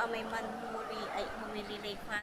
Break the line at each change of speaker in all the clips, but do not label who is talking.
amay man humililay pa.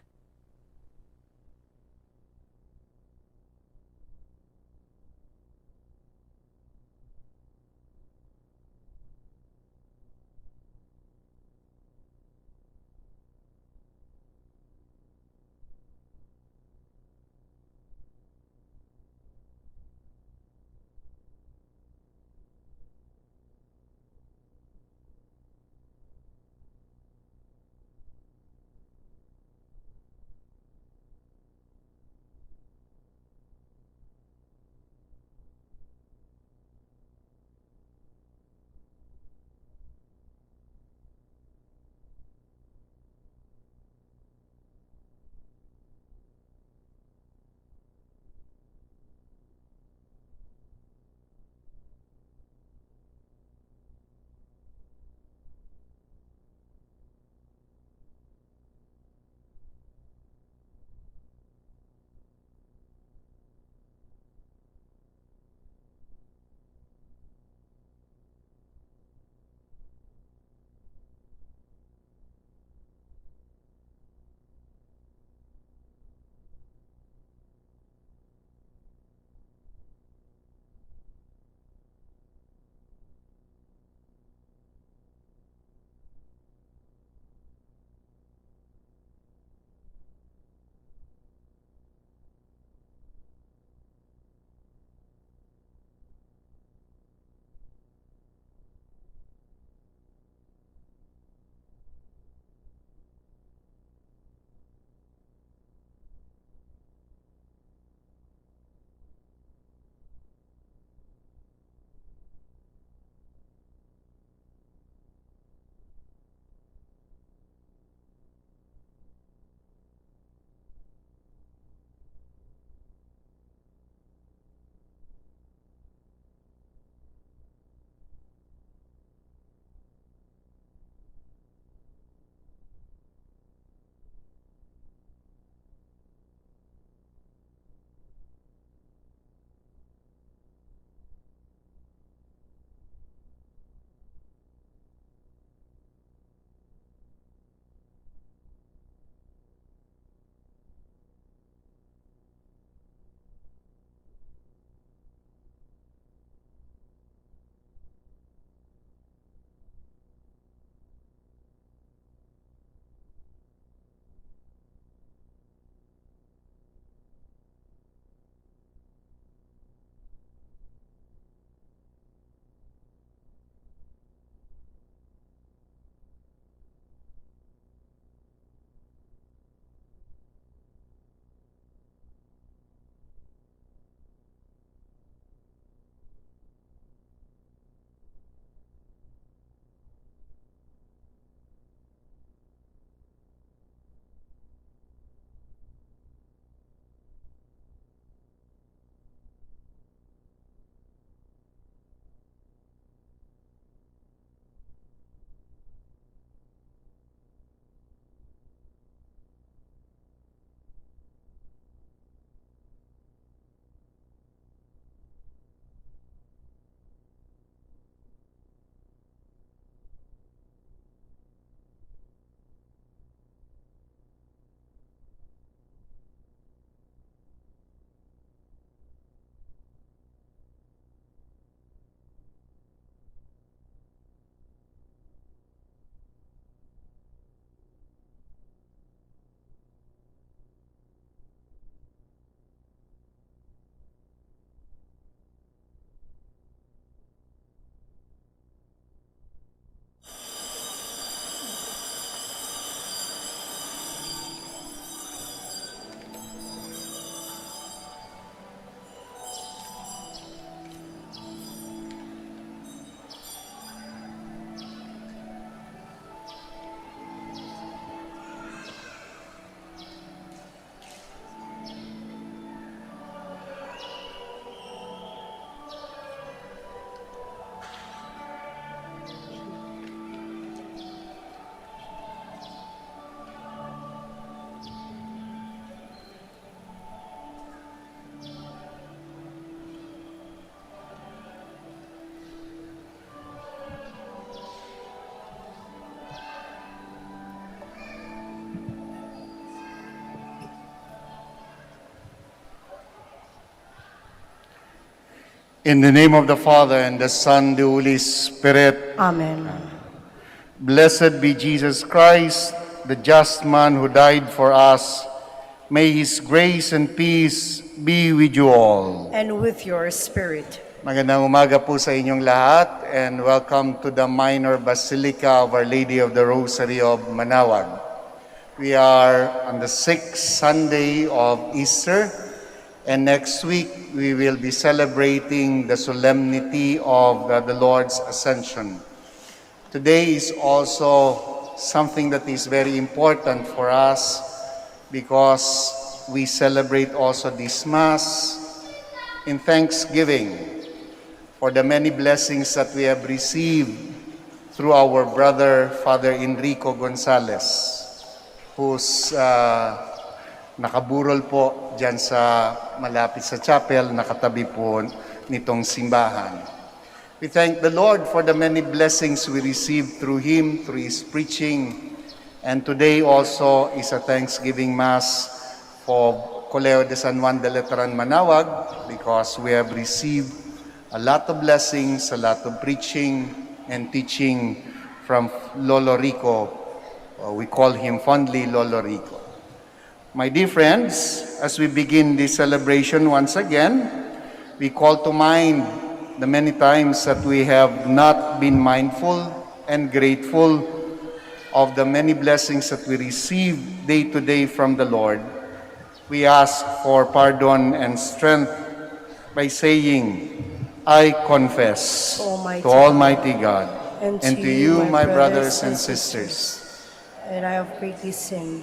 In the name of the Father, and the Son, the Holy Spirit.
Amen.
Blessed be Jesus Christ, the just man who died for us. May His grace and peace be with you all.
And with your spirit.
Magandang umaga po sa inyong lahat, and welcome to the Minor Basilica of Our Lady of the Rosary of Manaoag. We are on the 6th Sunday of Easter, and next week we will be celebrating the solemnity of the Lord's Ascension. Today is also something that is very important for us because we celebrate also this Mass in thanksgiving for the many blessings that we have received through our brother, Father Enrico Gonzalez, who's nakaburol po dyan sa malapit sa chapel, nakatabi po nitong simbahan. We thank the Lord for the many blessings we received through him, through his preaching. And today also is a Thanksgiving Mass for Colegio de San Juan de Letran Manaoag, because we have received a lot of blessings, a lot of preaching and teaching from Lolo Rico. We call him fondly Lolo Rico. My dear friends, as we begin this celebration once again, we call to mind the many times that we have not been mindful and grateful of the many blessings that we receive day to day from the Lord. We ask for pardon and strength by saying, I confess to Almighty God and to you, my brothers and sisters,
that I have greatly sinned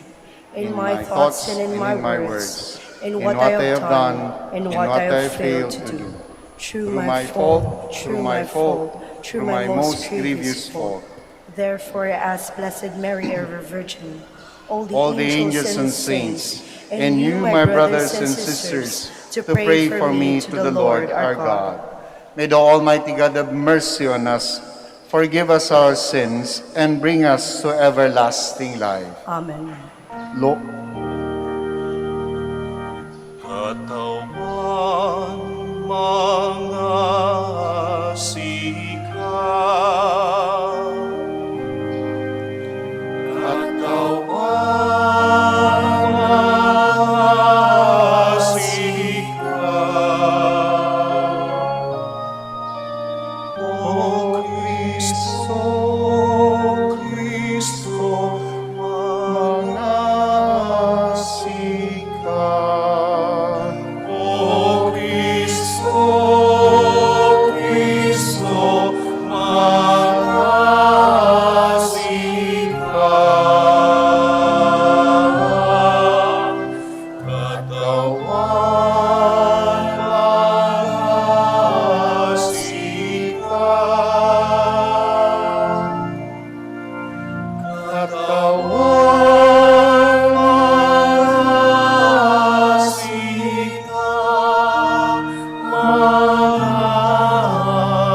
in my thoughts and in my words, in what I have done, and what I have failed to do. Through my fault, through my most grievous fault. Therefore I ask Blessed Mary, ever Virgin, all the angels and saints, and you, my brothers and sisters, to pray for me to the Lord our God.
May the Almighty God have mercy on us, forgive us our sins, and bring us to everlasting life.
Amen.
Katawan mga sikat, katawan mga sikat, O Cristo, Cristo, mga sikat. O Cristo, Cristo, mga sikat. Katawan mga sikat. Katawan mga sikat, mga sikat.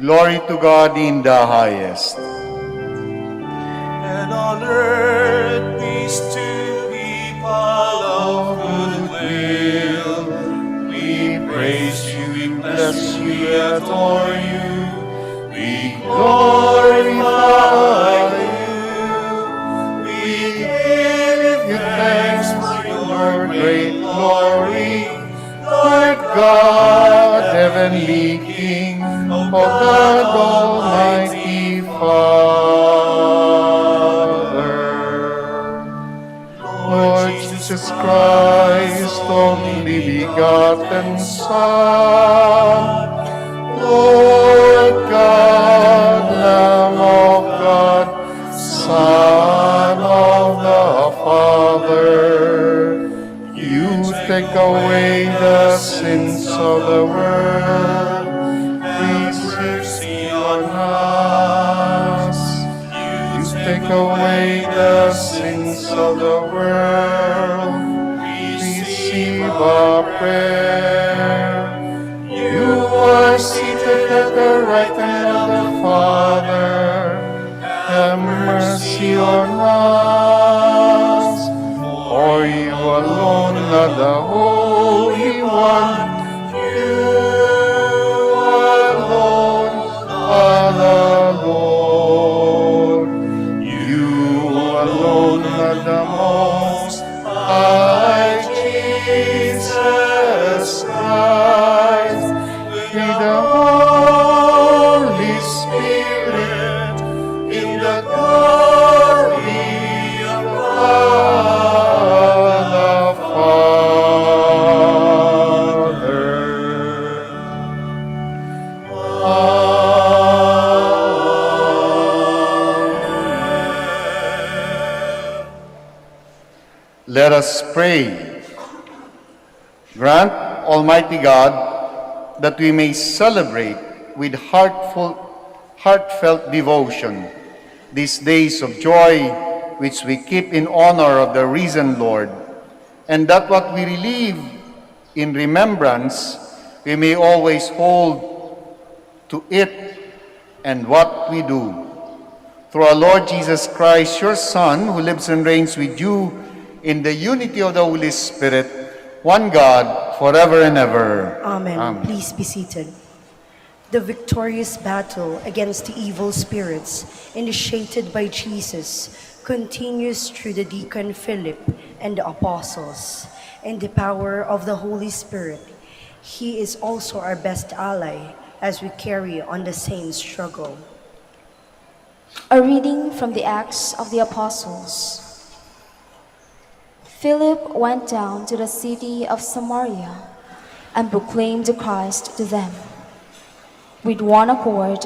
Glory to God in the highest.
And on earth peace to people of good will. We praise you, we bless you, we adore you, we glorify you. We give you thanks for your great glory, Lord God, heavenly King, O God, Almighty Father. Lord Jesus Christ, only begotten Son, Lord God, Lamb of God, Son of the Father, you take away the sins of the world. Please mercy on us. You take away the sins of the world. Receive our prayer. You are seated at the right hand of the Father. Have mercy on us.
alone are the Holy One. You alone are the Lord. You alone are the Most High Jesus Christ. With the Holy Spirit, in the glory of God the Father. Let us pray. Grant, Almighty God, that we may celebrate with heartfelt devotion these days of joy which we keep in honor of the risen Lord, and that what we relive in remembrance we may always hold to it and what we do. Through our Lord Jesus Christ, your Son, who lives and reigns with you in the unity of the Holy Spirit, one God, forever and ever.
Amen. Please be seated. The victorious battle against the evil spirits initiated by Jesus continues through the deacon Philip and the apostles. In the power of the Holy Spirit, he is also our best ally as we carry on the same struggle.
A reading from the Acts of the Apostles. Philip went down to the city of Samaria and proclaimed the Christ to them. With one accord,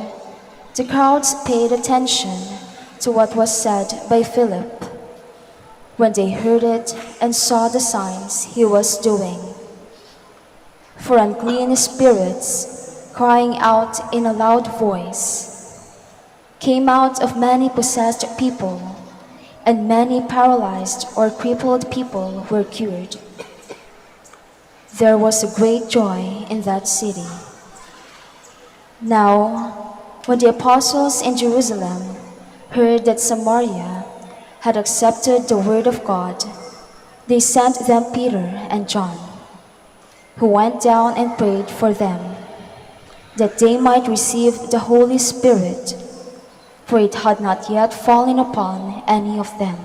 the crowds paid attention to what was said by Philip when they heard it and saw the signs he was doing. For unclean spirits, crying out in a loud voice, came out of many possessed people, and many paralyzed or crippled people were cured. There was a great joy in that city. Now, when the apostles in Jerusalem heard that Samaria had accepted the word of God, they sent them Peter and John, who went down and prayed for them, that they might receive the Holy Spirit, for it had not yet fallen upon any of them.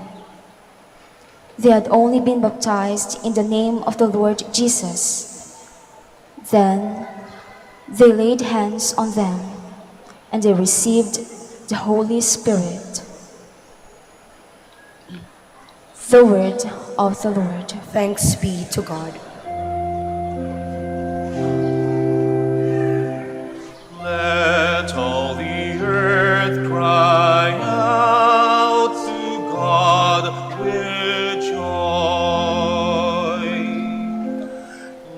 They had only been baptized in the name of the Lord Jesus. Then they laid hands on them, and they received the Holy Spirit. The word of the Lord.
Thanks be to God.
Let all the earth cry out to God with joy.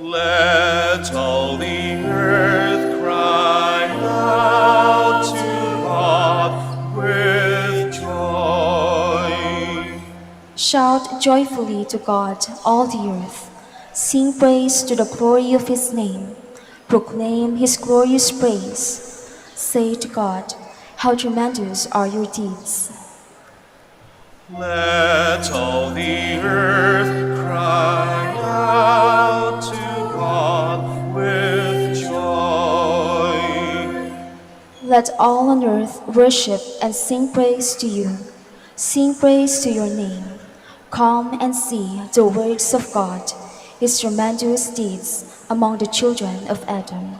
Let all the earth cry out to God with joy.
Shout joyfully to God, all the earth. Sing praise to the glory of his name. Proclaim his glorious praise. Say to God, how tremendous are your deeds.
Let all the earth cry out to God with joy.
Let all on earth worship and sing praise to you. Sing praise to your name. Come and see the works of God, his tremendous deeds among the children of Adam.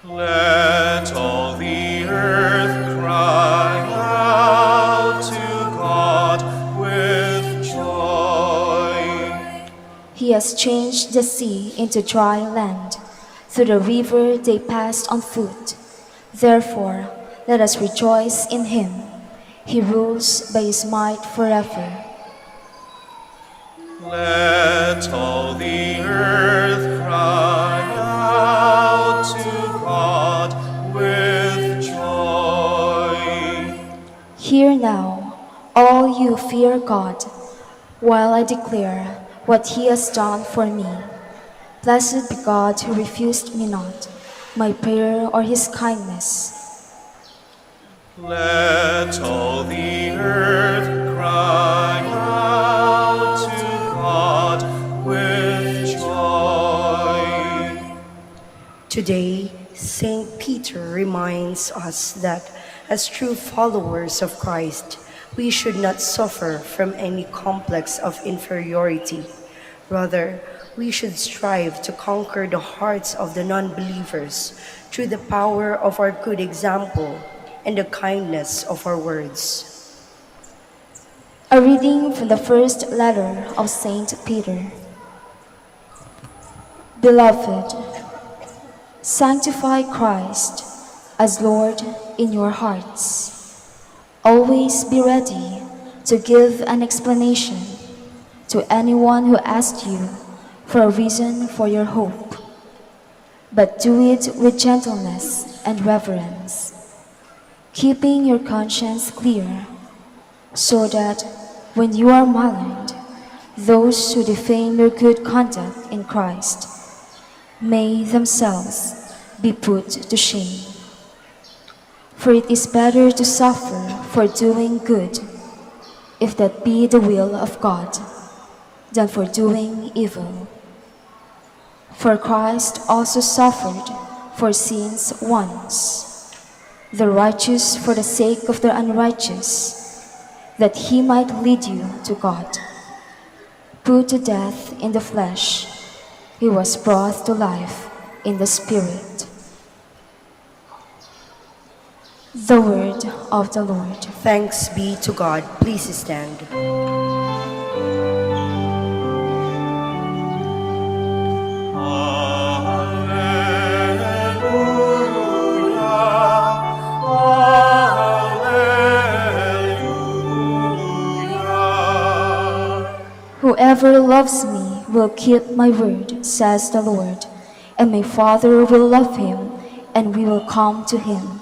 Let all the earth cry out to God with joy.
He has changed the sea into dry land. Through the river they passed on foot. Therefore, let us rejoice in him. He rules by his might forever.
Let all the earth cry out to God with joy.
Hear now, all you who fear God, while I declare what he has done for me. Blessed be God who refused me not my prayer or his kindness.
Let all the earth cry out to God
Today, St. Peter reminds us that as true followers of Christ, we should not suffer from any complex of inferiority. Rather, we should strive to conquer the hearts of the non-believers through the power of our good example and the kindness of our words.
A reading from the first letter of St. Peter. Beloved, sanctify Christ as Lord in your hearts. Always be ready to give an explanation to anyone who asks you for a reason for your hope, but do it with gentleness and reverence, keeping your conscience clear, so that when you are maligned, those who defame your good conduct in Christ may themselves be put to shame. For it is better to suffer for doing good, if that be the will of God, than for doing evil. For Christ also suffered for sins once, the righteous for the sake of the unrighteous, that he might lead you to God. Put to death in the flesh, he was brought to life in the Spirit. The word of the Lord.
Thanks be to God. Please stand.
Whoever loves me will keep my word, says the Lord, and my Father will love him, and we will come to him.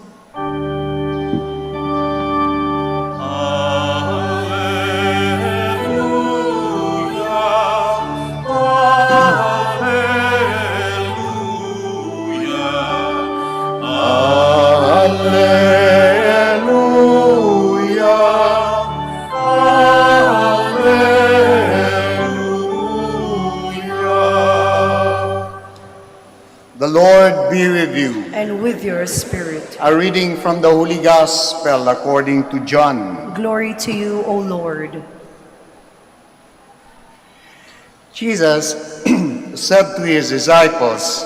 The Lord be with you.
And with your spirit.
A reading from the Holy Gospel according to John.
Glory to you, O Lord.
Jesus said to his disciples,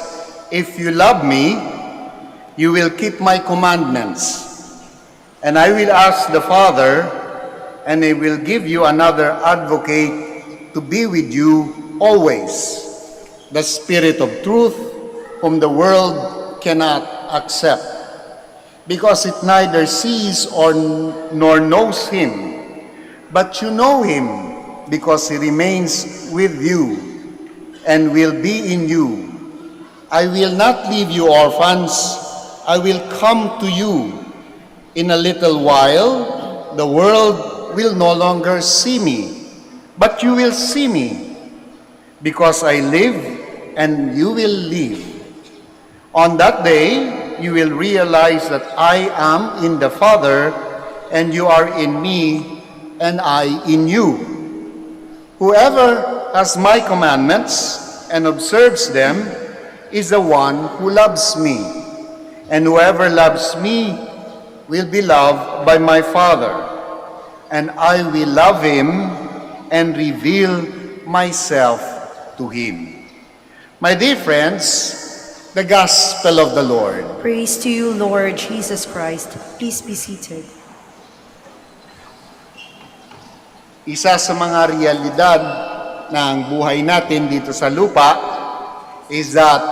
"If you love me, you will keep my commandments. And I will ask the Father, and he will give you another advocate to be with you always, the Spirit of truth, whom the world cannot accept, because it neither sees nor knows him. But you know him, because he remains with you and will be in you. I will not leave you orphans. I will come to you. In a little while, the world will no longer see me, but you will see me, because I live and you will live. On that day, you will realize that I am in the Father, and you are in me, and I in you. Whoever has my commandments and observes them is the one who loves me. And whoever loves me will be loved by my Father, and I will love him and reveal myself to him." My dear friends, the Gospel of the Lord.
Praise to you, Lord Jesus Christ. Please be seated.
Isa sa mga realidad ng buhay natin dito sa lupa is that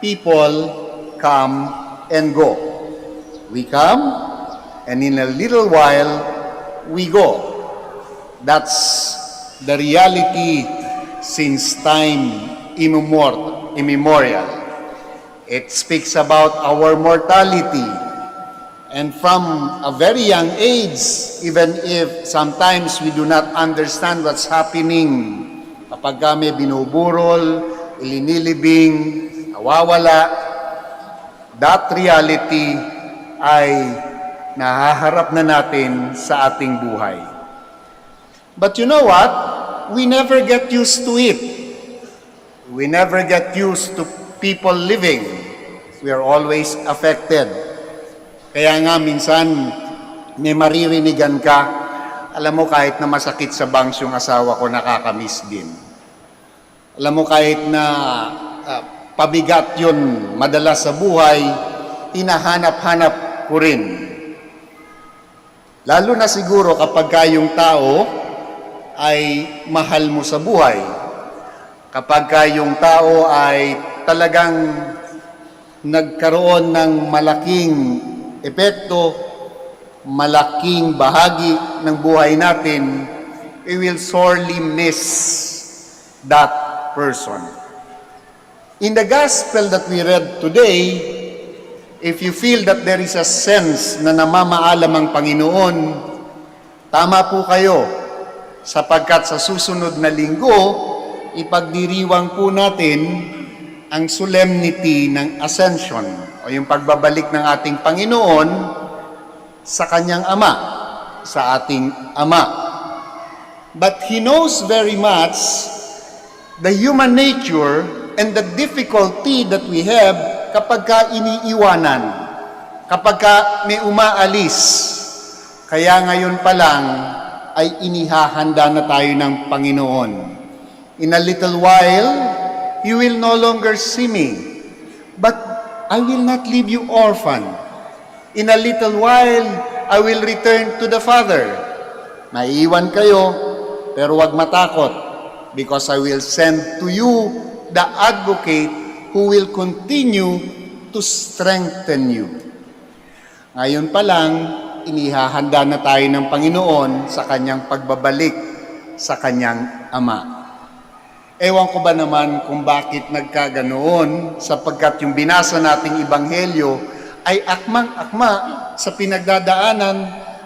people come and go. We come, and in a little while, we go. That's the reality since time immemorial. It speaks about our mortality. And from a very young age, even if sometimes we do not understand what's happening, kapag may binuburol, ilinilibing, nawawala, that reality ay nahaharap na natin sa ating buhay. But you know what? We never get used to it. We never get used to people living. We are always affected. Kaya nga minsan, may maririnigan ka, alam mo kahit na masakit sa bangs yung asawa ko, nakakamiss din. Alam mo kahit na pabigat yun madalas sa buhay, hinahanap-hanap ko rin. Lalo na siguro kapag yung tao ay mahal mo sa buhay. Kapag yung tao ay talagang nagkaroon ng malaking epekto, malaking bahagi ng buhay natin, we will sorely miss that person. In the gospel that we read today, if you feel that there is a sense na namamaalam ang Panginoon, tama po kayo, sapagkat sa susunod na linggo, ipagdiriwang po natin ang solemnity ng Ascension o yung pagbabalik ng ating Panginoon sa kanyang Ama, sa ating Ama. But He knows very much the human nature and the difficulty that we have kapag ka iniiwanan, kapag ka may umaalis. Kaya ngayon pa lang ay inihahanda na tayo ng Panginoon. In a little while, you will no longer see me, but I will not leave you orphan. In a little while, I will return to the Father. Maiiwan kayo, pero wag matakot, because I will send to you the advocate who will continue to strengthen you. Ngayon pa lang, inihahanda na tayo ng Panginoon sa kanyang pagbabalik sa kanyang Ama. Ewan ko ba naman kung bakit nagkaganoon, sapagkat yung binasa nating Ebanghelyo ay akmang-akma sa pinagdadaanan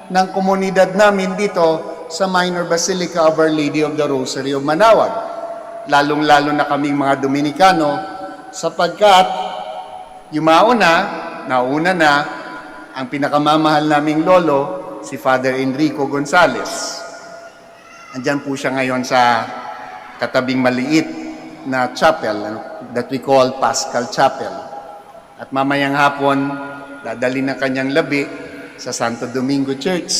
ng komunidad namin dito sa Minor Basilica of Our Lady of the Rosary of Manaoag. Lalong-lalo na kaming mga Dominikano, sapagkat nauna na ang pinakamamahal naming lolo, si Father Enrico Gonzales. Andyan po siya ngayon sa katabing maliit na chapel that we call Paschal Chapel. At mamayang hapon, dadali na kanyang labi sa Santo Domingo Church.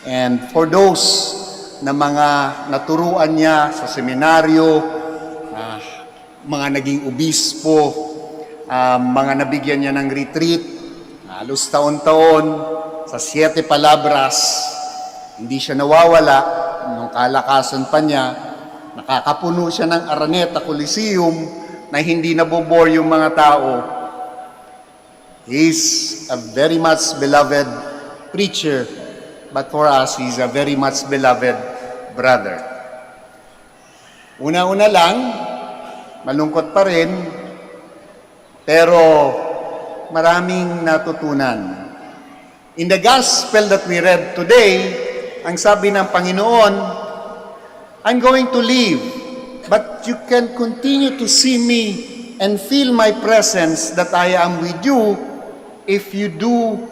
And for those na mga naturuan niya sa seminaryo, mga naging obispo, mga nabigyan niya ng retreat, halos taon-taon, sa 7 palabras, hindi siya nawawala nung kalakasan pa niya. Nakakapuno siya ng Araneta Coliseum na hindi nabobore yung mga tao. He's a very much beloved preacher, but for us, he's a very much beloved brother. Una-una lang, malungkot pa rin, pero maraming natutunan. In the gospel that we read today, ang sabi ng Panginoon, I'm going to leave, but you can continue to see me and feel my presence that I am with you if you do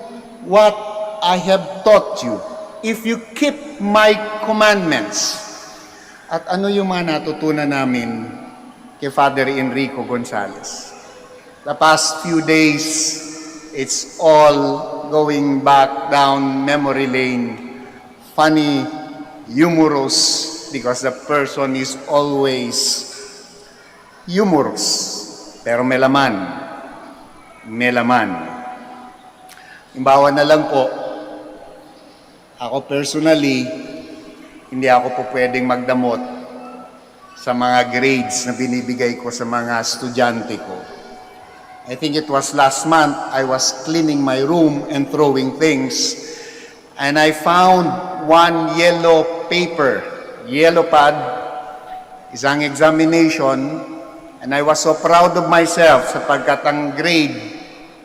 what I have taught you, if you keep my commandments. At ano yung mga natutunan namin kay Father Enrico Gonzales? The past few days, it's all going back down memory lane, funny, humorous, because the person is always humorous, pero may laman. May laman. Imbawa na lang po, ako personally, hindi ako po pwedeng magdamot sa mga grades na binibigay ko sa mga estudyante ko. I think it was last month, I was cleaning my room and throwing things, and I found one yellow paper, yellow pad, isang examination, and I was so proud of myself sapagkat ang grade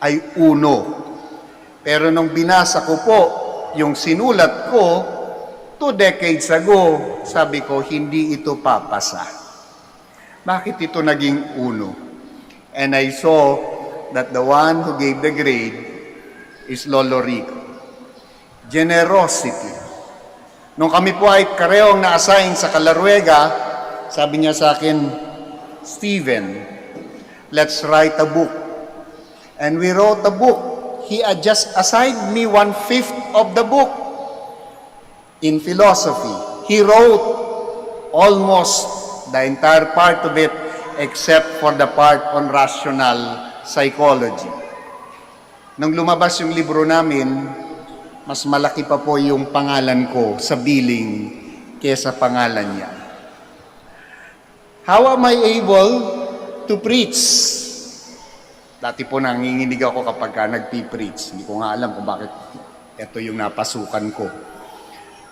ay 1. Pero nung binasa ko po yung sinulat ko 2 decades ago, sabi ko, hindi ito papasa. Bakit ito naging 1? And I saw that the one who gave the grade is Lolo Rico. Generosity. Nung kami po ay karehong na-assign sa Calaruega, sabi niya sa akin, Steven, let's write a book. And we wrote a book. He had just assigned me 1/5 of the book in philosophy. He wrote almost the entire part of it except for the part on rational psychology. Nung lumabas yung libro namin, mas malaki pa po yung pangalan ko sa billing kesa pangalan niya. How am I able to preach? Dati po nanginginig ako kapag nagpi-preach. Hindi ko nga alam kung bakit ito yung napasukan ko.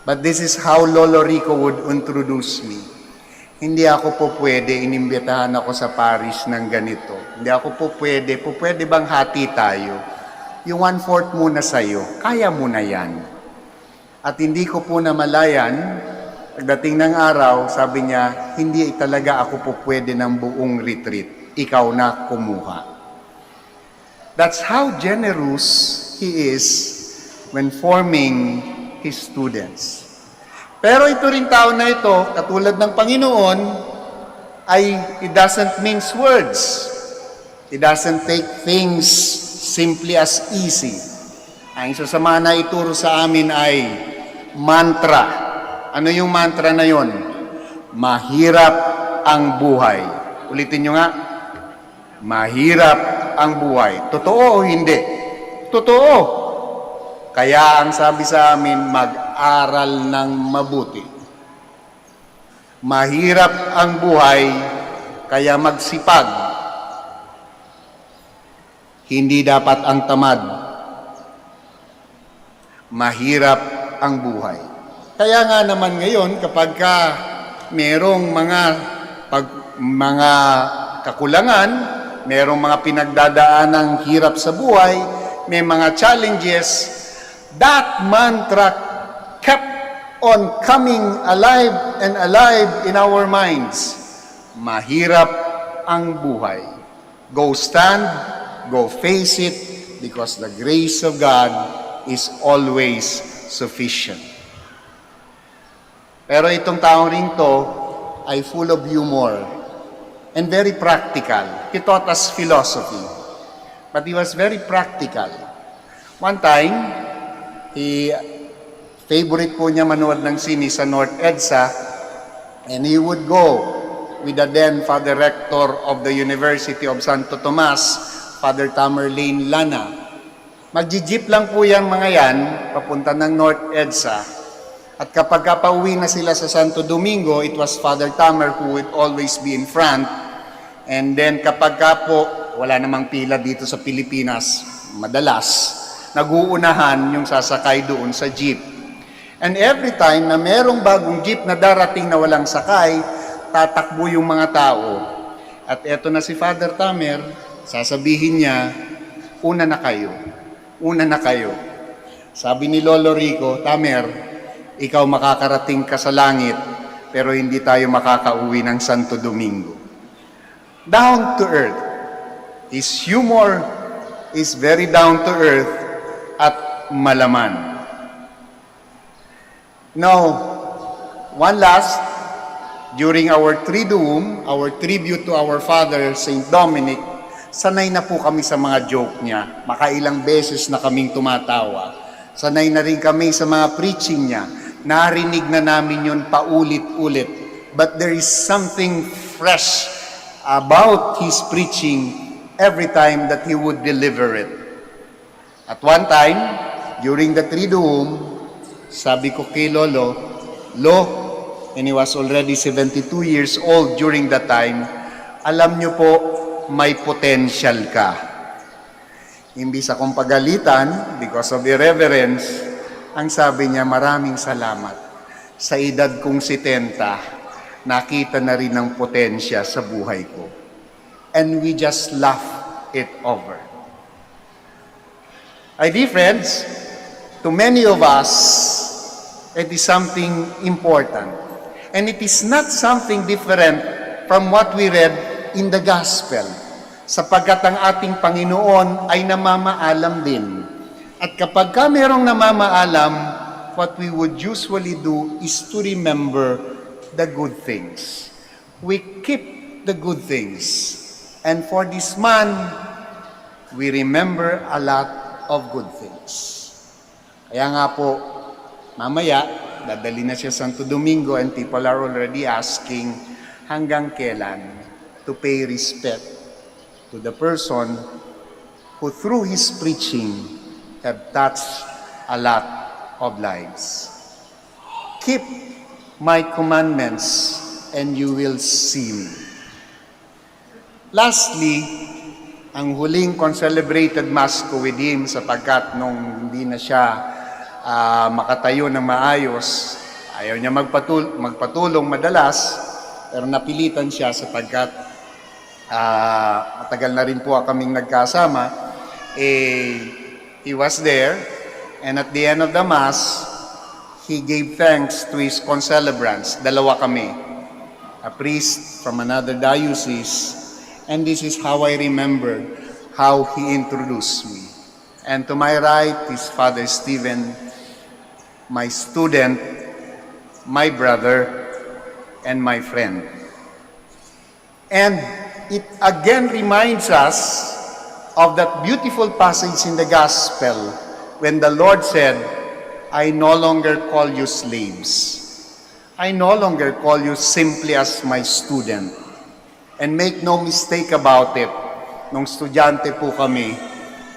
But this is how Lolo Rico would introduce me. Hindi ako po pwede, inimbitahan ako sa parish ng ganito. Hindi ako po pwede bang hati tayo? Yung 1/4 muna sa'yo, kaya mo na yan. At hindi ko po namalayan, pagdating ng araw, sabi niya, hindi talaga ako po pwede ng buong retreat. Ikaw na kumuha. That's how generous he is when forming his students. Pero ito ring tao na ito, katulad ng Panginoon, ay it doesn't mince words. It doesn't take things simply as easy. Ang isa sa mga naituro sa amin ay mantra. Ano yung mantra na yon? Mahirap ang buhay. Ulitin nyo nga. Mahirap ang buhay. Totoo o hindi? Totoo. Kaya ang sabi sa amin, mag-aral ng mabuti. Mahirap ang buhay, kaya magsipag. Hindi dapat ang tamad. Mahirap ang buhay. Kaya nga naman ngayon, kapag merong mga kakulangan, merong mga pinagdadaanang hirap sa buhay, may mga challenges, that mantra kept on coming alive and alive in our minds. Mahirap ang buhay. Go stand, go face it, because the grace of God is always sufficient. Pero itong taong ring to ay full of humor and very practical. He taught us philosophy, but he was very practical. One time, favorite po niya manood ng sini sa North EDSA, and he would go with the then Father Rector of the University of Santo Tomas, Father Tamerlane Lana. Magji-jeep lang po yan mga yan, papunta ng North EDSA. At kapag pauwi na sila sa Santo Domingo, it was Father Tamer who would always be in front. And then kapag po, wala namang pila dito sa Pilipinas, madalas, naguunahan yung sasakay doon sa jeep. And every time na merong bagong jeep na darating na walang sakay, tatakbo yung mga tao. At eto na si Father Tamer, sasabihin niya, una na kayo. Una na kayo. Sabi ni Lolo Rico, Tamer, ikaw makakarating ka sa langit, pero hindi tayo makakauwi ng Santo Domingo. Down to earth. His humor is very down to earth at malaman. Now, one last, during our Triduum, our tribute to our Father, Saint Dominic, sanay na po kami sa mga joke niya. Makailang beses na kaming tumatawa. Sanay na rin kami sa mga preaching niya. Narinig na namin yun paulit-ulit. But there is something fresh about his preaching every time that he would deliver it. At one time, during the Triduum, sabi ko kay Lolo, and he was already 72 years old during that time, alam niyo po, may potential ka. Imbis akong pagalitan, because of irreverence, ang sabi niya, maraming salamat. Sa edad kong 70, nakita na rin ang potensya sa buhay ko. And we just laugh it over. My dear friends, to many of us, it is something important. And it is not something different from what we read in the Gospel. Sapagkat ang ating Panginoon ay namamaalam din. At kapag merong namamaalam, what we would usually do is to remember the good things. We keep the good things. And for this man, we remember a lot of good things. Kaya nga po, mamaya, dadali na siya Santo Domingo and people are already asking hanggang kailan to pay respect to the person who through his preaching have touched a lot of lives. Keep my commandments and you will see me. Lastly, ang huling concelebrated Mass ko with him sapagkat nung hindi na siya makatayo ng maayos, ayaw niya magpatulong madalas, pero napilitan siya sapagkat matagal na rin po kaming nagkasama. He was there, and at the end of the Mass, he gave thanks to his concelebrants. Dalawa kami, a priest from another diocese, and this is how I remember how he introduced me. And to my right is Father Stephen, my student, my brother, and my friend. And it again reminds us of that beautiful passage in the Gospel when the Lord said, I no longer call you slaves. I no longer call you simply as my student. And make no mistake about it, nung estudyante po kami,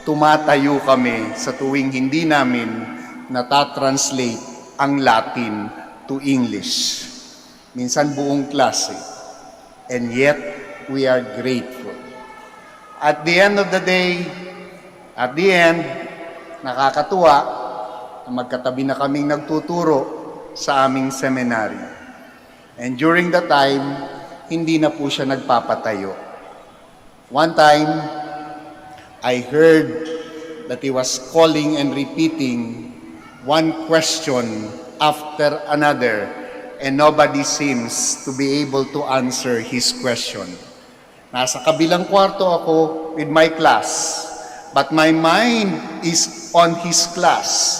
tumatayo kami sa tuwing hindi namin natatranslate ang Latin to English. Minsan buong klase. And yet, we are grateful. At the end of the day, nakakatuwa na magkatabi na kaming nagtuturo sa aming seminary. And during the time, hindi na po siya nagpapatayo. One time, I heard that he was calling and repeating one question after another, and nobody seems to be able to answer his question. Nasa kabilang kwarto ako with my class, but my mind is on his class.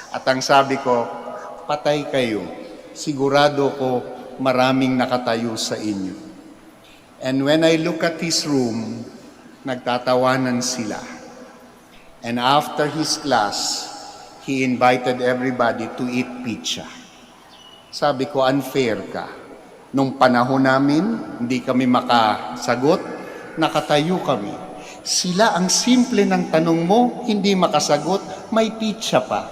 At ang sabi ko, patay kayo. Sigurado ko maraming nakatayo sa inyo. And when I look at his room, nagtatawanan sila. And after his class, he invited everybody to eat pizza. Sabi ko, unfair ka. Nung panahon namin, hindi kami makasagot, nakatayo kami. Sila ang simple ng tanong mo, hindi makasagot, may pizza pa.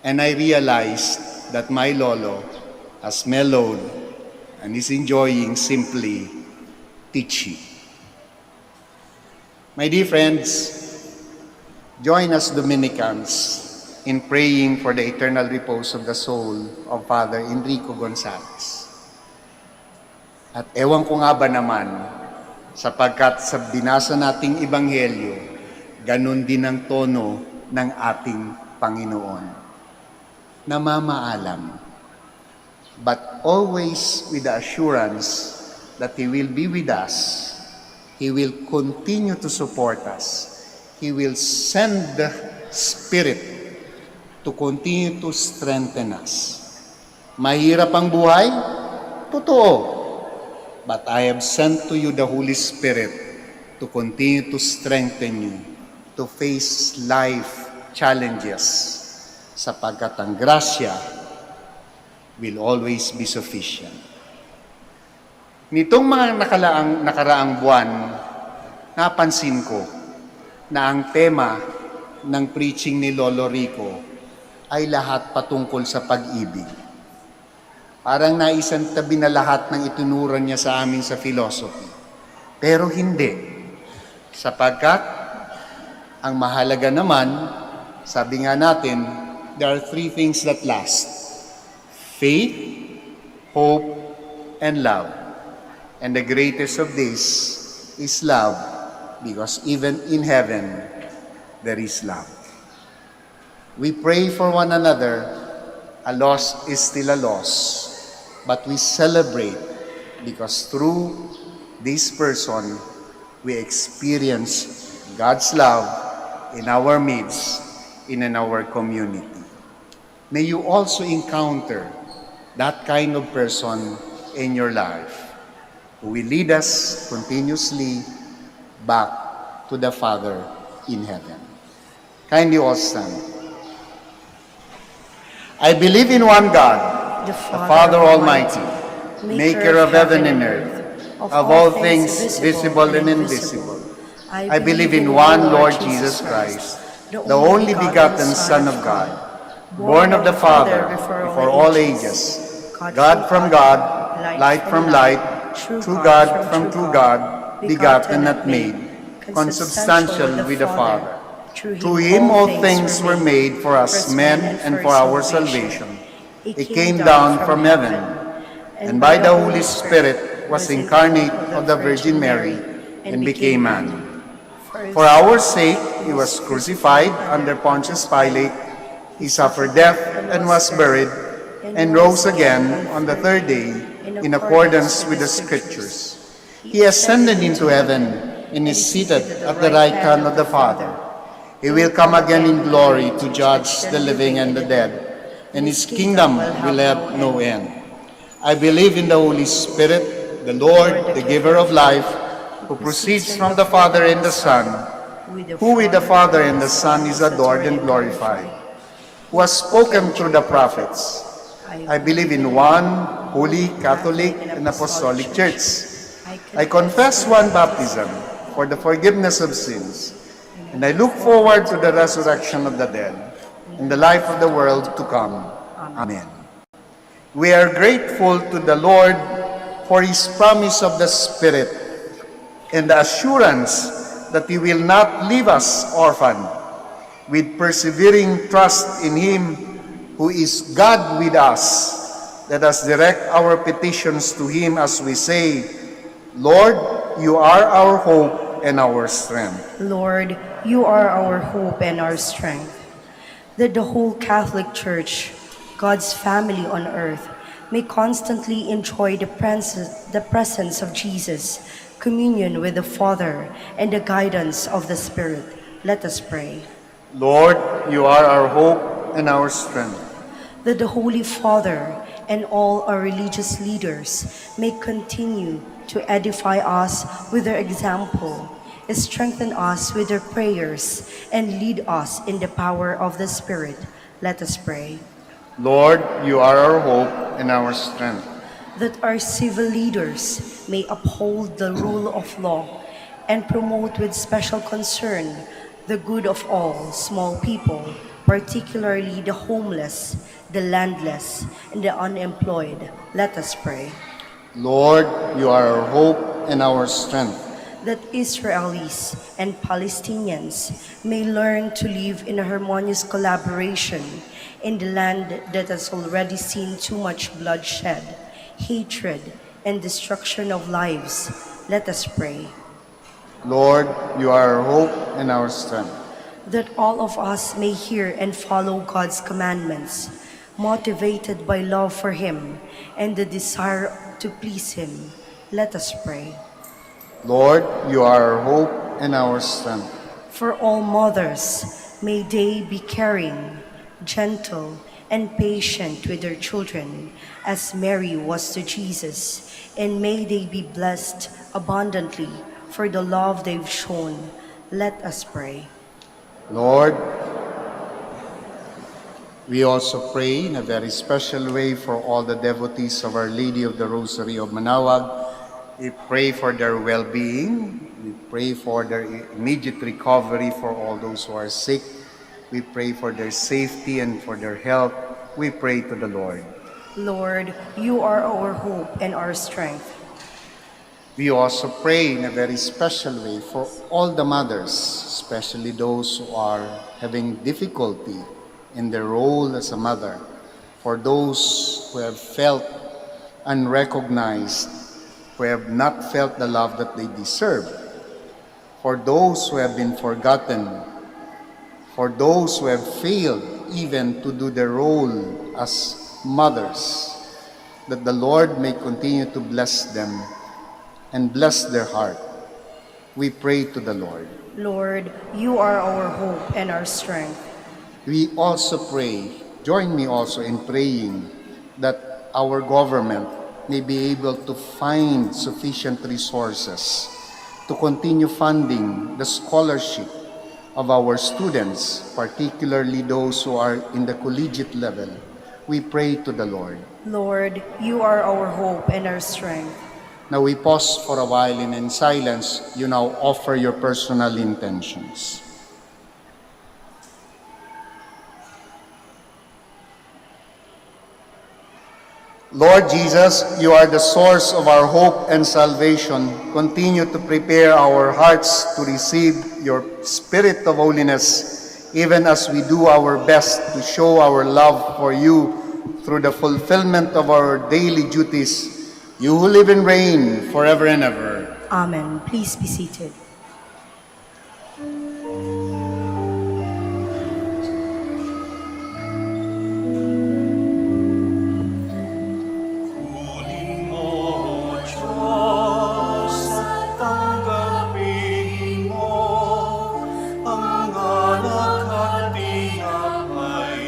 And I realized that my lolo has mellowed and is enjoying simply teaching. My dear friends, join us Dominicans in praying for the eternal repose of the soul of Father Enrico Gonzalez. At ewan ko nga ba naman, sapagkat sa binasa nating Ebanghelyo, ganun din ang tono ng ating Panginoon. Namamaalam, but always with the assurance that He will be with us. He will continue to support us. He will send the Spirit to continue to strengthen us. Mahirap ang buhay? Totoo. But I have sent to you the Holy Spirit to continue to strengthen you, to face life challenges, sapagkat ang grasya will always be sufficient. Nitong mga nakaraang buwan, napansin ko na ang tema ng preaching ni Lolo Rico ay lahat patungkol sa pag-ibig. Parang naisantabi na lahat ng itunuran niya sa amin sa philosophy. Pero hindi. Sapagkat ang mahalaga naman, sabi nga natin, there are three things that last. Faith, hope, and love. And the greatest of these is love, because even in heaven, there is love. We pray for one another. A loss is still a loss. But we celebrate because through this person, we experience God's love in our midst, in our community. May you also encounter that kind of person in your life who will lead us continuously back to to the Father in heaven. Kindly all stand. I believe in one God, the Father Almighty, maker of heaven and earth, of all things visible and invisible. I believe in one Lord Jesus Christ, the only begotten Son of God, born of the Father before all ages, God from God, light from light, true God from true God, begotten not made, consubstantial with the Father. Through him all things were made for us men and for our salvation. He came down from heaven, and by the Holy Spirit was incarnate of the Virgin Mary and became man. For our sake he was crucified under Pontius Pilate. He suffered death and was buried, and rose again on the third day in accordance with the Scriptures. He ascended into heaven and is seated at the right hand of the Father. He will come again in glory to judge the living and the dead, and his kingdom will have no end. I believe in the Holy Spirit, the Lord, the giver of life, who proceeds from the Father and the Son, who with the Father and the Son is adored and glorified, who has spoken through the prophets. I believe in one holy, Catholic, and Apostolic Church. I confess one baptism for the forgiveness of sins, and I look forward to the resurrection of the dead and the life of the world to come. Amen. We are grateful to the Lord for his promise of the Spirit and the assurance that he will not leave us orphaned. With persevering trust in him who is God with us, let us direct our petitions to him as we say, Lord, you are our hope and our strength.
Lord, you are our hope and our strength. That the whole Catholic Church, God's family on earth, may constantly enjoy the presence of Jesus, communion with the Father, and the guidance of the Spirit. Let us pray.
Lord, you are our hope and our strength.
That the Holy Father and all our religious leaders may continue to edify us with their example, strengthen us with their prayers, and lead us in the power of the Spirit. Let us pray.
Lord, you are our hope and our strength.
That our civil leaders may uphold the rule of law and promote with special concern the good of all small people, particularly the homeless, the landless, and the unemployed. Let us pray.
Lord, you are our hope and our strength.
That Israelis and Palestinians may learn to live in a harmonious collaboration in the land that has already seen too much bloodshed, hatred, and destruction of lives. Let us pray.
Lord, you are our hope and our strength.
That all of us may hear and follow God's commandments, motivated by love for him and the desire to please him. Let us pray.
Lord, you are our hope and our strength.
For all mothers, may they be caring, gentle, and patient with their children, as Mary was to Jesus, and may they be blessed abundantly for the love they've shown. Let us pray.
Lord, we also pray in a very special way for all the devotees of Our Lady of the Rosary of Manaoag. We pray for their well-being. We pray for their immediate recovery for all those who are sick. We pray for their safety and for their health. We pray to the Lord.
Lord, you are our hope and our strength.
We also pray in a very special way for all the mothers, especially those who are having difficulty in their role as a mother, for those who have felt unrecognized, who have not felt the love that they deserve, for those who have been forgotten, for those who have failed even to do their role as mothers, that the Lord may continue to bless them and bless their heart. We pray to the Lord.
Lord, you are our hope and our strength.
We also pray, join me also in praying that our government may be able to find sufficient resources to continue funding the scholarship of our students, particularly those who are in the collegiate level, we pray to the Lord.
Lord, you are our hope and our strength.
Now we pause for a while and in silence, you now offer your personal intentions. Lord Jesus, you are the source of our hope and salvation. Continue to prepare our hearts to receive your spirit of holiness, even as we do our best to show our love for you through the fulfillment of our daily duties. You who live and reign forever and ever.
Amen. Please be seated.
Kunin mo, Diyos, at tanggapin mo ang alak at tinapay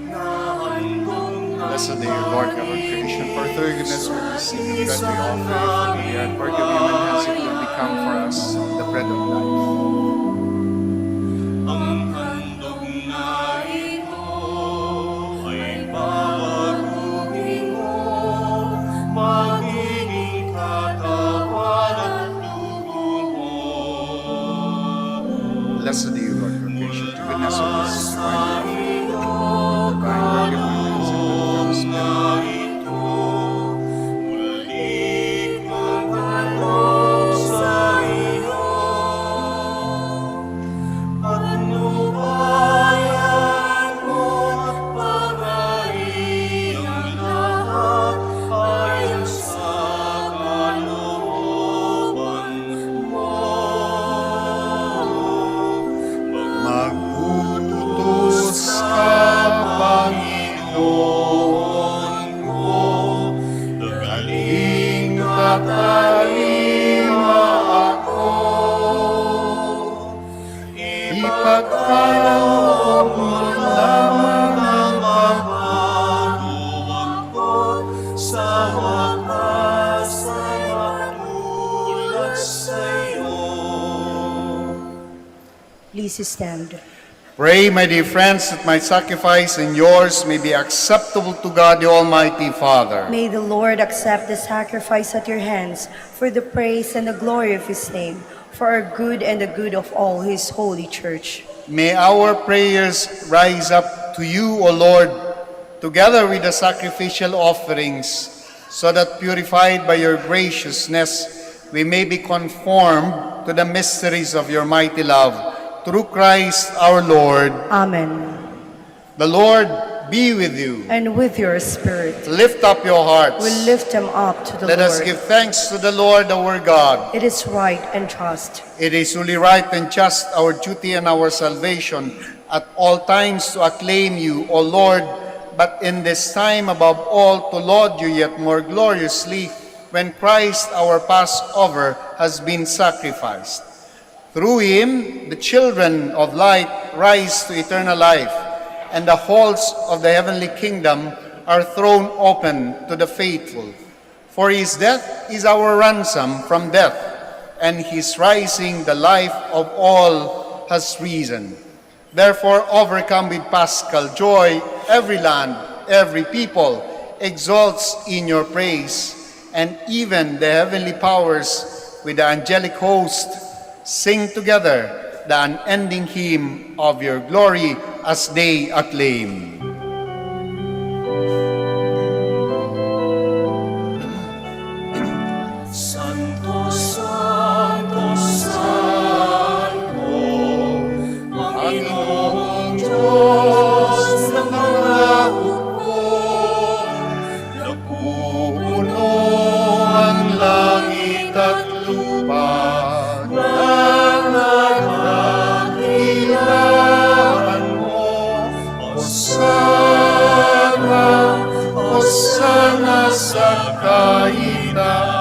na handog ng
Blessed day, Lord, God of creation. For through your goodness we receive, God, we offer you and for giving us it will become for us the bread of life.
Ang handog na ito ay babaguhin mo, magiging katawan at dugo mo.
Blessed day, Lord, God of creation. To goodness of this divine love, divine work of goodness and good of Spirit.
Magpututos ka, Panginoon ko, nagaling katalima ako. Ipagkaloob mo lamang ang magbago ako, sa wakas ay matulad sa'yo.
Please stand.
Pray, my dear friends, that my sacrifice and yours may be acceptable to God, the Almighty Father.
May the Lord accept the sacrifice at your hands for the praise and the glory of his name, for our good and the good of all his holy church.
May our prayers rise up to you, O Lord, together with the sacrificial offerings, so that purified by your graciousness, we may be conformed to the mysteries of your mighty love. Through Christ our Lord.
Amen.
The Lord be with you.
And with your spirit,
Lift up your hearts.
we lift them up to the
Let
Lord.
us give thanks to the Lord our God.
It is right and just.
It is truly right and just, our duty and our salvation, at all times to acclaim you, O Lord, but in this time above all to laud you yet more gloriously, when Christ our Passover has been sacrificed. Through him, the children of light rise to eternal life, and the halls of the heavenly kingdom are thrown open to the faithful. For his death is our ransom from death, and his rising the life of all has risen. Therefore, overcome with paschal joy, every land, every people exalts in your praise, and even the heavenly powers with the angelic host sing together the unending hymn of your glory as they acclaim.
Santo, Santo, Santo, Panginoong Diyos ng mga hukbo, napupuno ang langit at lupa, nangangagilaan mo, Hosanna, Hosanna sa kaitaasan.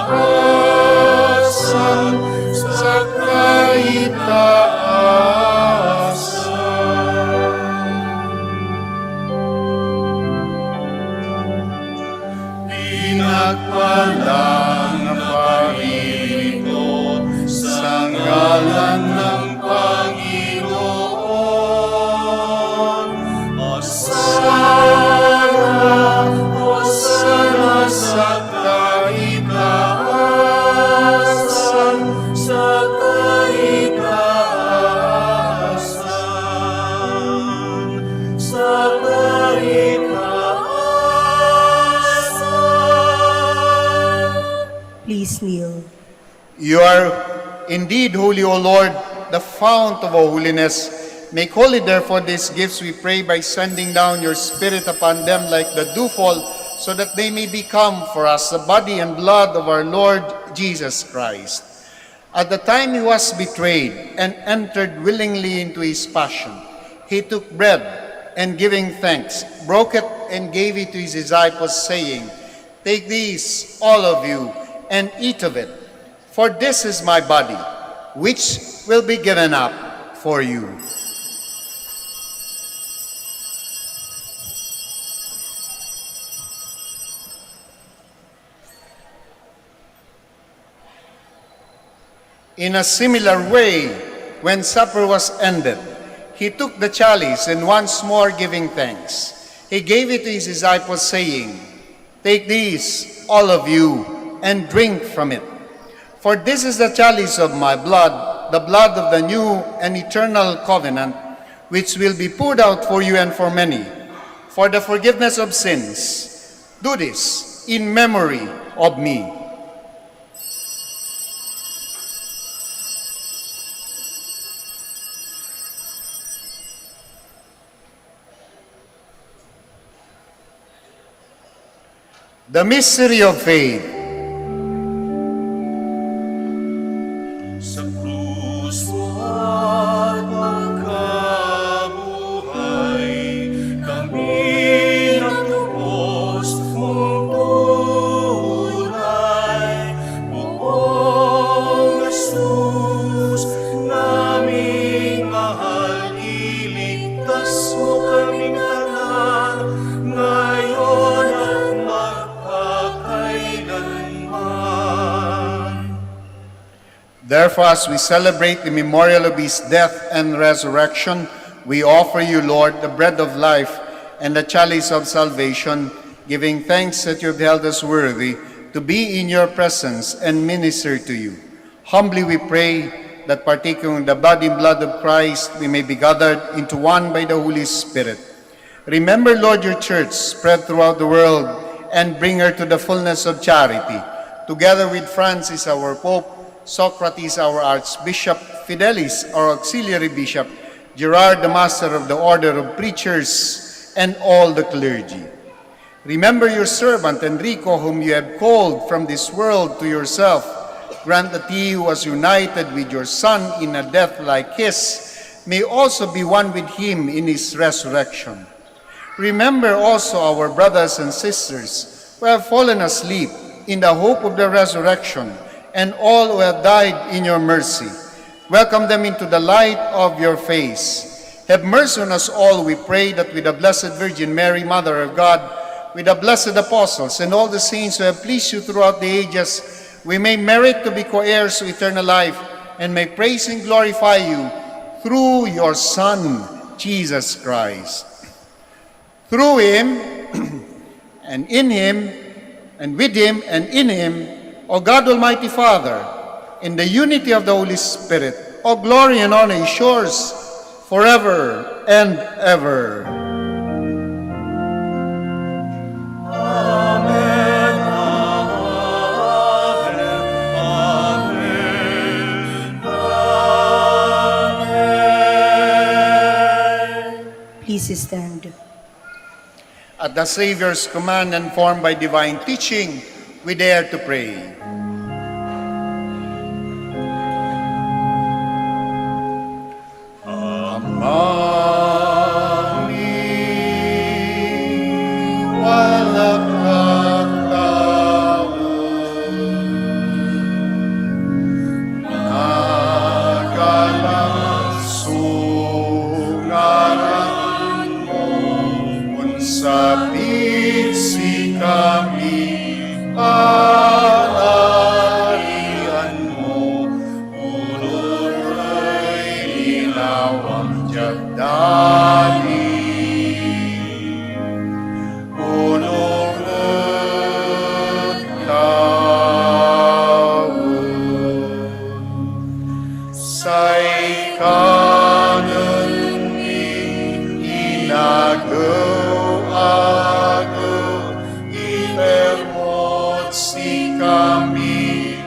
seal.
You are indeed holy, O Lord, the fount of all holiness. Make holy, therefore, these gifts, we pray, by sending down your Spirit upon them like the dewfall, so that they may become for us the body and blood of our Lord Jesus Christ. At the time he was betrayed and entered willingly into his passion, he took bread and, giving thanks, broke it and gave it to his disciples, saying, "Take these, all of you, and eat of it, for this is my body, which will be given up for you." In a similar way, when supper was ended, he took the chalice and, once more giving thanks, he gave it to his disciples, saying, "Take these, all of you, and drink from it. For this is the chalice of my blood, the blood of the new and eternal covenant, which will be poured out for you and for many, for the forgiveness of sins. Do this in memory of me." The mystery of faith.
Sa krus mo at pagkabuhay, kami nagtubos mong tunay. Buong Jesus, naming mahal, iligtas mo kaming tanan, ngayon at magpakailanman.
Therefore, as we celebrate the memorial of his death and resurrection, we offer you, Lord, the bread of life and the chalice of salvation, giving thanks that you have held us worthy to be in your presence and minister to you. Humbly we pray that, partaking of the body and blood of Christ, we may be gathered into one by the Holy Spirit. Remember, Lord, your church spread throughout the world and bring her to the fullness of charity, together with Francis, our Pope, Socrates, our Archbishop, Fidelis, our Auxiliary Bishop, Gerard, the Master of the Order of Preachers, and all the clergy. Remember your servant Enrico, whom you have called from this world to yourself. Grant that he who was united with your Son in a death like his may also be one with him in his resurrection. Remember also our brothers and sisters who have fallen asleep in the hope of the resurrection, and all who have died in your mercy. Welcome them into the light of your face. Have mercy on us all, we pray, that with the Blessed Virgin Mary, Mother of God, with the blessed apostles and all the saints who have pleased you throughout the ages, we may merit to be co-heirs to eternal life, and may praise and glorify you through your Son, Jesus Christ. Through him, and in him, and with him, and in him, O God, Almighty Father, in the unity of the Holy Spirit, all glory and honor is yours forever and ever.
Amen, amen, amen, amen.
Please stand.
At the Savior's command and formed by divine teaching, we dare to pray.
Sabit si kami, alarian mo, uloy ilawang jagdani. Ulunod tawon, say kanon inagaw. Ako, ipermot si kami,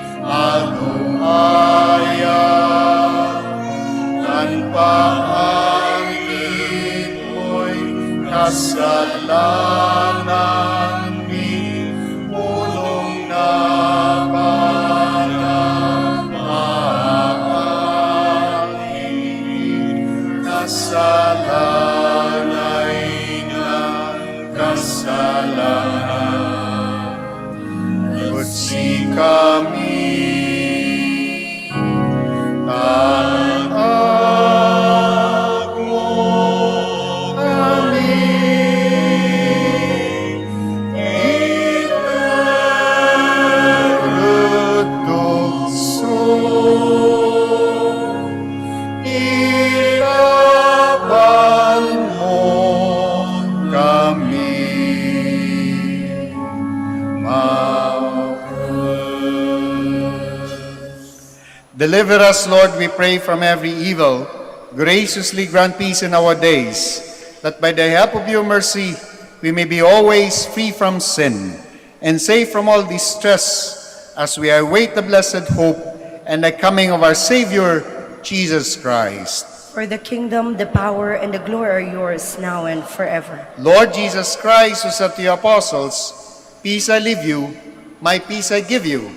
Deliver us, Lord, we pray, from every evil. Graciously grant peace in our days, that by the help of your mercy we may be always free from sin and safe from all distress as we await the blessed hope and the coming of our Savior, Jesus Christ.
For the kingdom, the power, and the glory are yours now and forever.
Lord Jesus Christ, who said to your apostles, "Peace I leave you, my peace I give you,"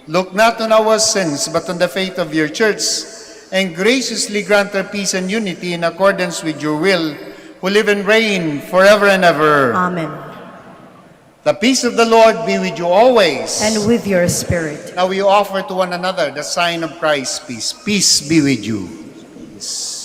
look not on our sins, but on the faith of your church, and graciously grant her peace and unity in accordance with your will, who live and reign forever and ever.
Amen.
The peace of the Lord be with you always.
And with your spirit.
Now we offer to one another the sign of Christ's peace. Peace be with you. Peace.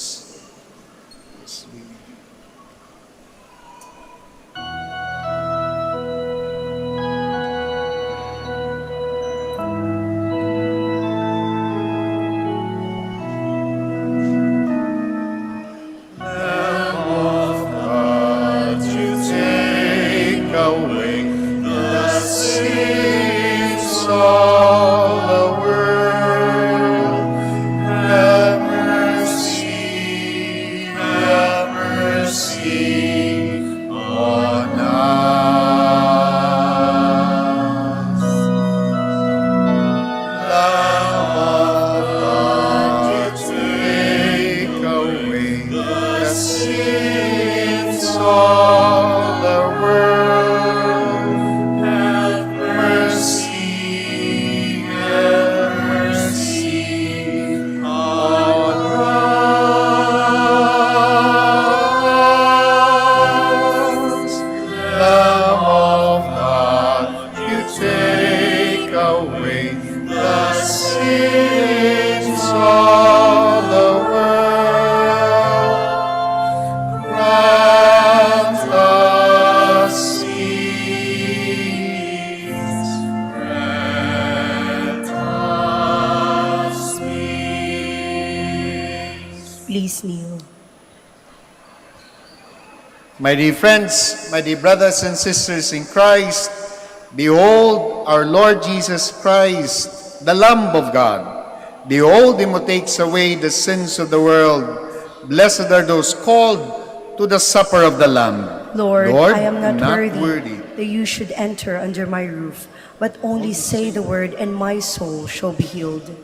Please kneel.
My dear friends, my dear brothers and sisters in Christ, behold our Lord Jesus Christ, the Lamb of God. Behold him who takes away the sins of the world. Blessed are those called to the supper of the Lamb.
Lord, I am not worthy that you should enter under my roof, but only say the word and my soul shall be healed.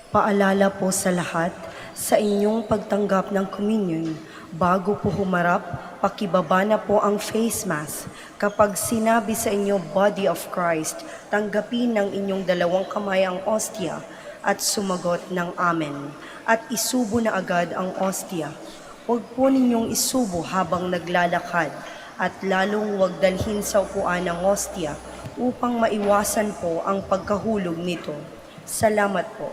Paalala po sa lahat, sa inyong pagtanggap ng communion, bago po humarap, pakibaba na po ang face mask. Kapag sinabi sa inyo, Body of Christ, tanggapin ng inyong dalawang kamay ang ostia at sumagot ng Amen. At isubo na agad ang ostia. Huwag po ninyong isubo habang naglalakad at lalong huwag dalhin sa upuan ng ostia upang maiwasan po ang pagkahulog nito. Salamat po.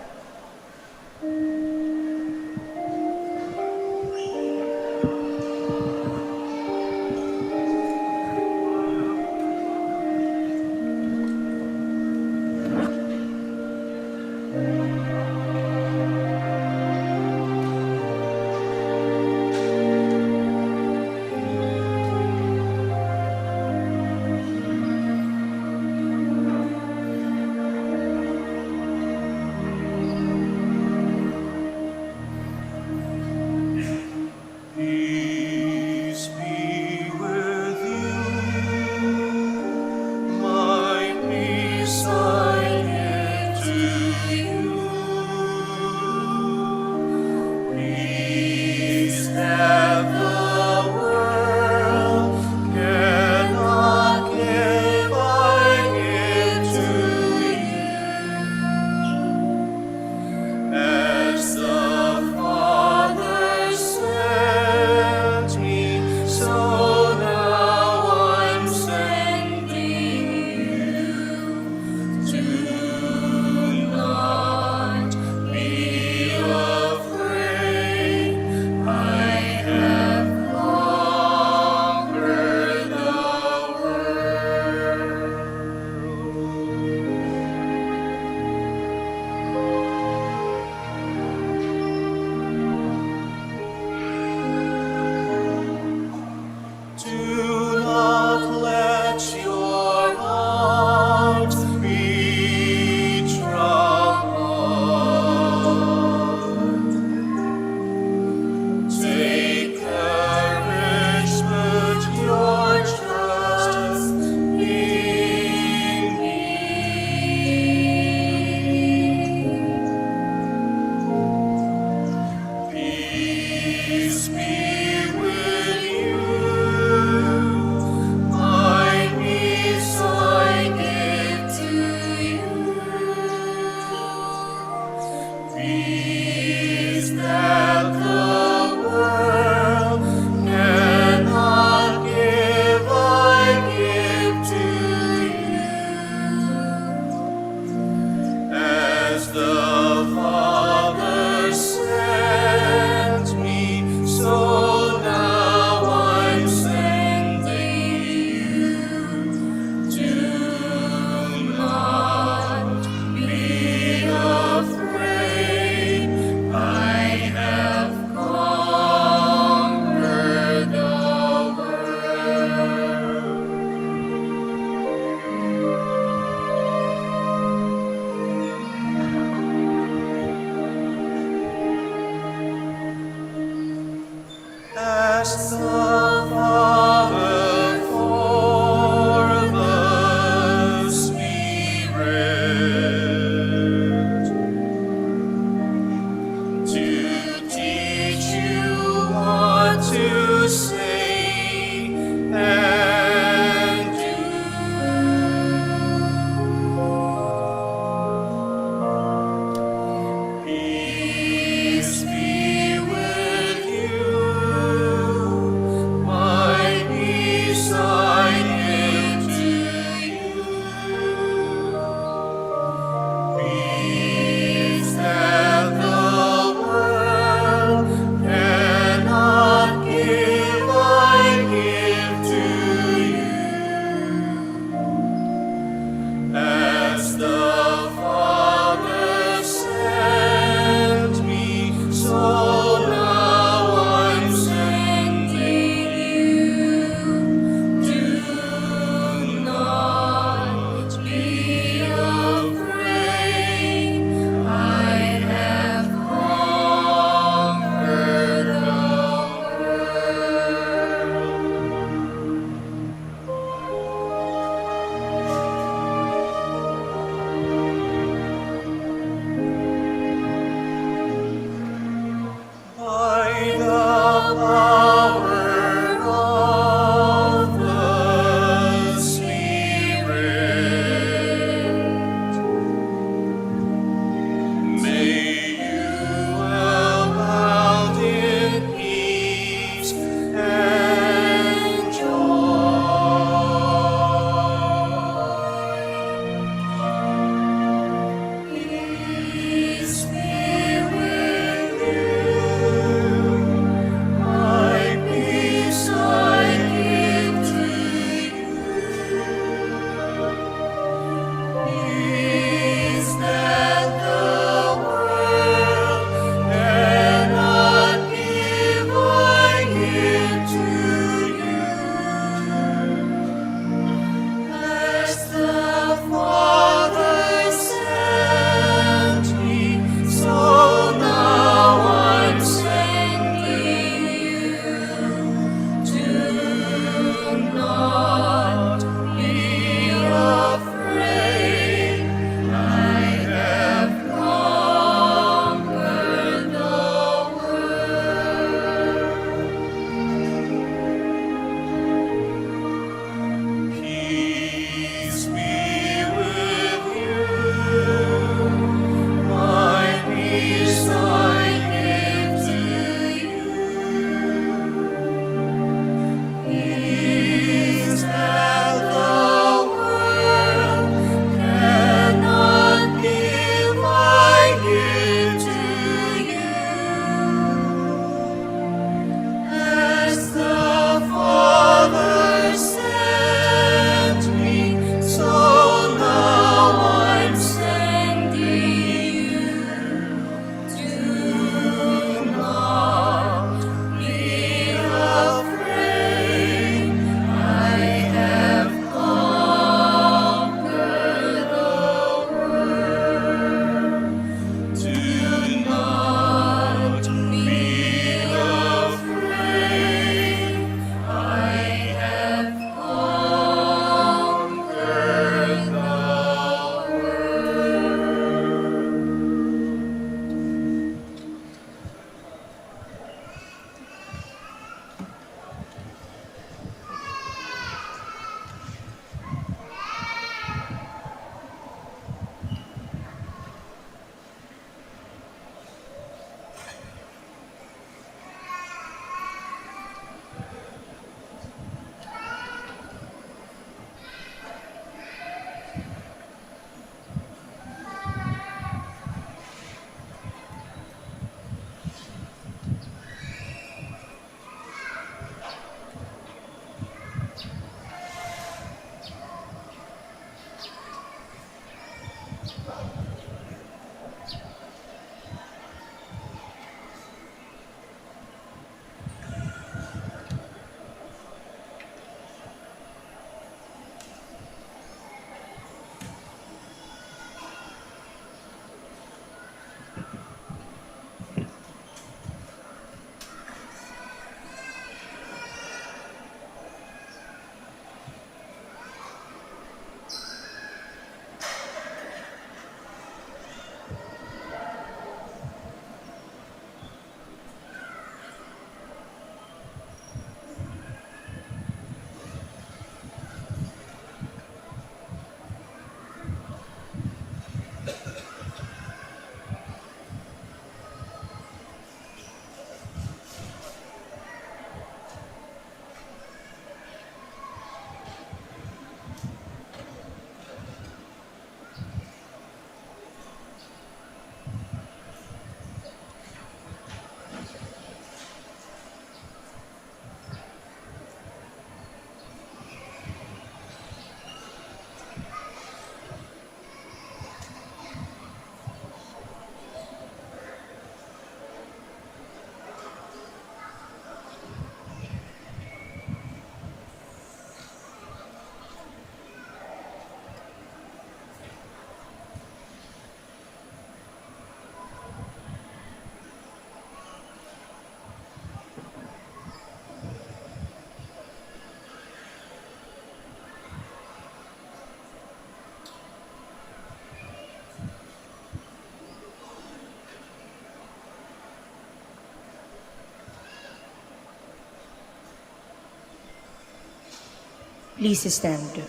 Please stand.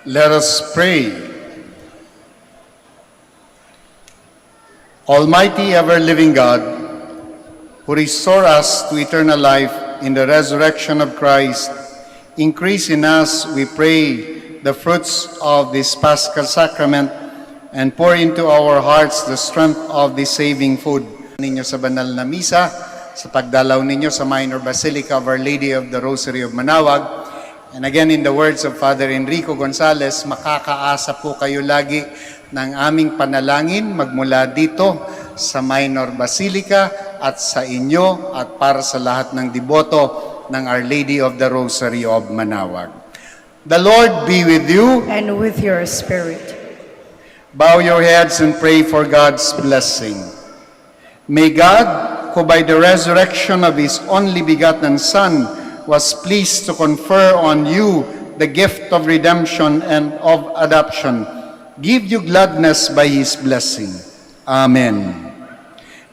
Let us pray. Almighty ever-living God, who restore us to eternal life in the resurrection of Christ, increase in us, we pray, the fruits of this Paschal Sacrament and pour into our hearts the strength of this saving food. Ninyo sa banal na misa, sa pagdalaw ninyo sa Minor Basilica of Our Lady of the Rosary of Manaoag. And again, in the words of Father Enrico Gonzalez, makakaasa po kayo lagi ng aming panalangin magmula dito sa Minor Basilica at sa inyo at para sa lahat ng deboto ng Our Lady of the Rosary of Manaoag. The Lord be with you.
And with your spirit.
Bow your heads and pray for God's blessing. May God, who by the resurrection of His only begotten Son was pleased to confer on you the gift of redemption and of adoption, give you gladness by His blessing. Amen.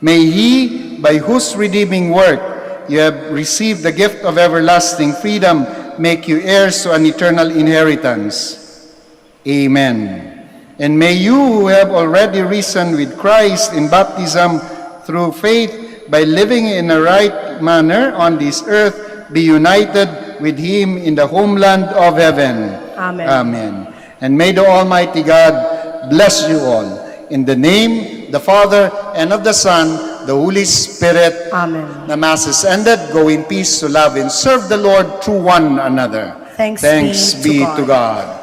May He, by whose redeeming work you have received the gift of everlasting freedom, make you heirs to an eternal inheritance. Amen. And may you who have already risen with Christ in baptism through faith, by living in a right manner on this earth, be united with Him in the homeland of heaven.
Amen.
Amen. And may the Almighty God bless you all. In the name, the Father, and of the Son, the Holy Spirit.
Amen.
The Mass is ended. Go in peace to love and serve the Lord through one another.
Thanks
be to God.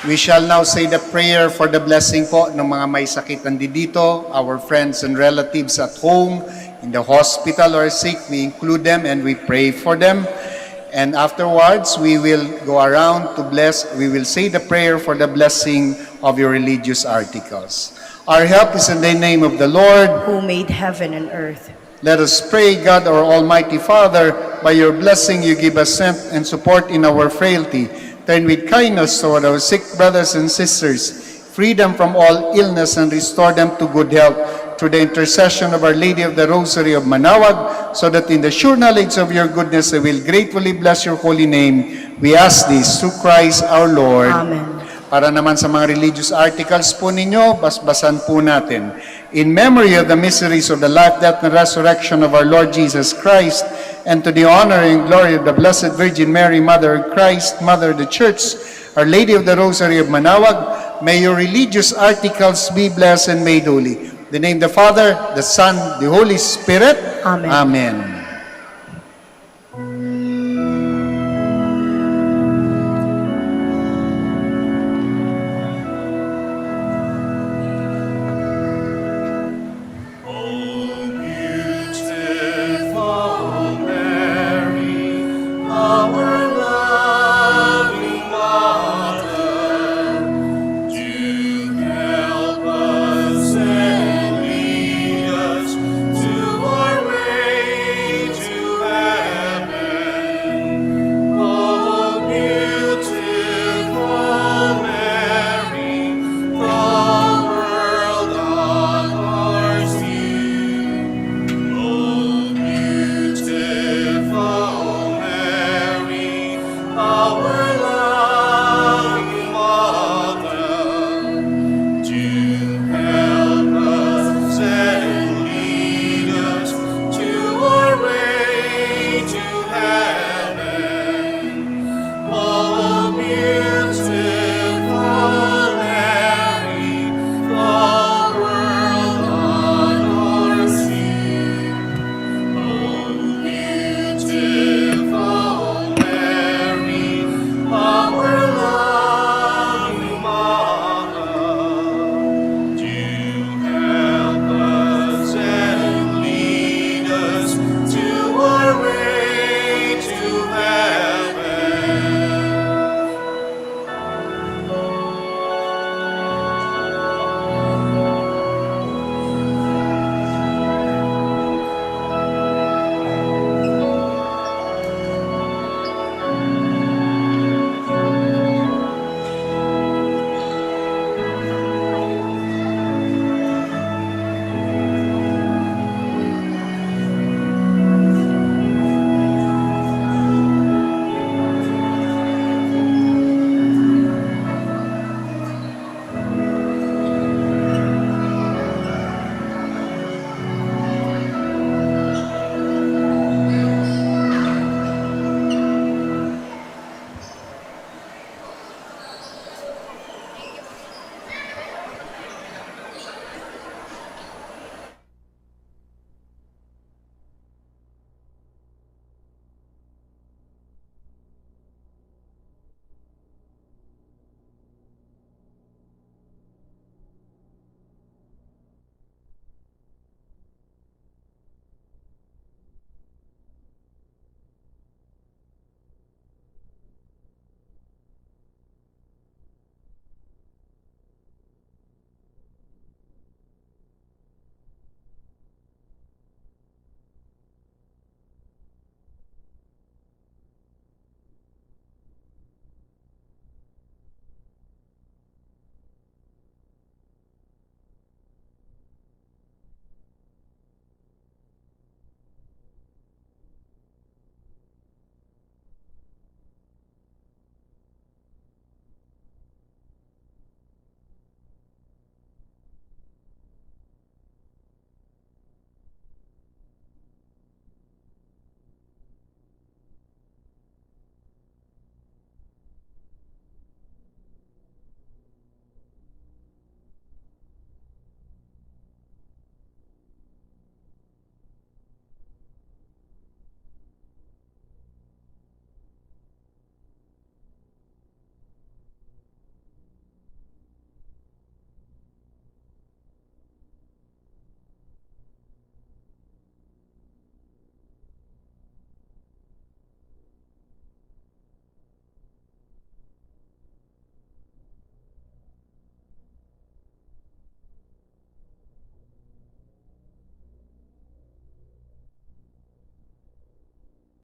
We shall now say the prayer for the blessing po ng mga may sakit dito, our friends and relatives at home, in the hospital or sick. We include them and we pray for them. And afterwards, we will go around to bless. We will say the prayer for the blessing of your religious articles. Our help is in the name of the Lord,
who made heaven and earth.
Let us pray. God, our Almighty Father, by your blessing you give us strength and support in our frailty. Turn with kindness toward our sick brothers and sisters, free them from all illness and restore them to good health through the intercession of Our Lady of the Rosary of Manaoag, so that in the sure knowledge of your goodness they will gratefully bless your holy name. We ask this through Christ our Lord.
Amen.
Para naman sa mga religious articles po ninyo, basbasan po natin. In memory of the mysteries of the life, death, and resurrection of our Lord Jesus Christ, and to the honor and glory of the Blessed Virgin Mary, Mother of Christ, Mother of the Church, Our Lady of the Rosary of Manaoag, may your religious articles be blessed and made holy. In the name of the Father, the Son, the Holy Spirit.
Amen.
Amen.